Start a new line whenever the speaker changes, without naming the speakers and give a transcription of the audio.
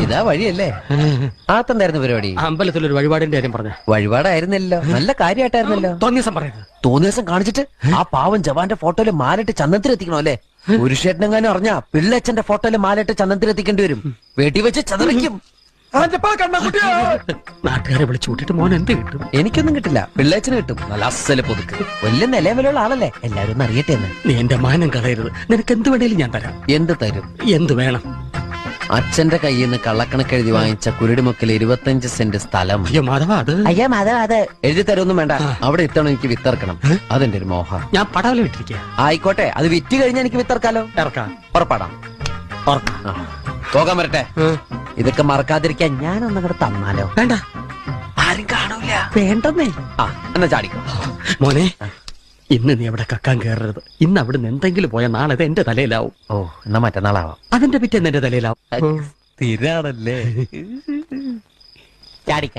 ഇതാ വഴിയല്ലേ? ആത്തെന്തായിരുന്നു പരിപാടി?
അമ്പലത്തിലൊരു വഴിപാടിന്റെ കാര്യം പറഞ്ഞു.
വഴിപാടായിരുന്നല്ലോ, നല്ല കാര്യമായിട്ടായിരുന്നല്ലോ.
തോന്നിയ ദിവസം പറയുന്നത്.
തോന്നിയ ദിവസം കാണിച്ചിട്ട് ആ പാവം ജവാന്റെ ഫോട്ടോയില് മാലിട്ട് ചന്ദനത്തിലെത്തിക്കണോ അല്ലേ? പുരുഷേട്ടനെങ്ങാനും അറിഞ്ഞാ പിള്ളേച്ചന്റെ ഫോട്ടോയില് മാലിട്ട് ചന്ദനത്തിലെത്തിക്കേണ്ടി വരും. വീട്ടിൽ വെച്ച് ചതറിക്കും.
നാട്ടുകാരെ വിളിച്ചു കൂട്ടിട്ട് മോൻ എന്ത് കിട്ടും?
എനിക്കൊന്നും കിട്ടില്ല, പിള്ളേച്ചന് കിട്ടും. നല്ല അസല് പൊതുക്ക്, വലിയ നിലവിലുള്ള ആളല്ലേ, എല്ലാരും ഒന്ന് അറിയട്ടെ എന്ന്.
നീ എന്റെ മാനം കളയരുത്. നിനക്ക് എന്ത് വേണേലും ഞാൻ തരാം.
എന്ത് തരും?
എന്ത് വേണം?
അച്ഛന്റെ കയ്യിൽ നിന്ന് കള്ളക്കണക്കെഴുതി വാങ്ങിച്ച കുരുടിമുക്കിൽ 25 സെന്റ് സ്ഥലം.
അയ്യോ മാധവ,
അത് എഴുതി തരൊന്നും വേണ്ട. അവിടെ എത്തണം, എനിക്ക് വിത്തറക്കണം. അതെന്റെ ഒരു മോഹം.
ഞാൻ പടവല വിട്ടിരിക്കുക.
ആയിക്കോട്ടെ, അത് വിറ്റ് കഴിഞ്ഞാൽ എനിക്ക് വിത്തറക്കാലോ.
ഇറക്കാം.
ഉറപ്പാടാം. പോകാൻ വരട്ടെ. ഇതൊക്കെ മറക്കാതിരിക്കാൻ ഞാനൊന്നും കൂടെ തന്നാലോ?
വേണ്ട,
ആരും കാണൂല.
വേണ്ടെന്നേ.
എന്നാ ചാടിക്കോ
മോനെ. ഇന്ന് നീ അവിടെ കക്കാൻ കയറരുത്. ഇന്ന് അവിടുന്ന് എന്തെങ്കിലും പോയാൽ നാളെ അത് എന്റെ തലയിലാവും.
ഓ, എന്നാ മറ്റന്നാളാവാം.
അതിന്റെ പിറ്റേന്ന് എന്റെ തലയിലാവും.
സ്ഥിരാണല്ലേ? ചാടിക്ക.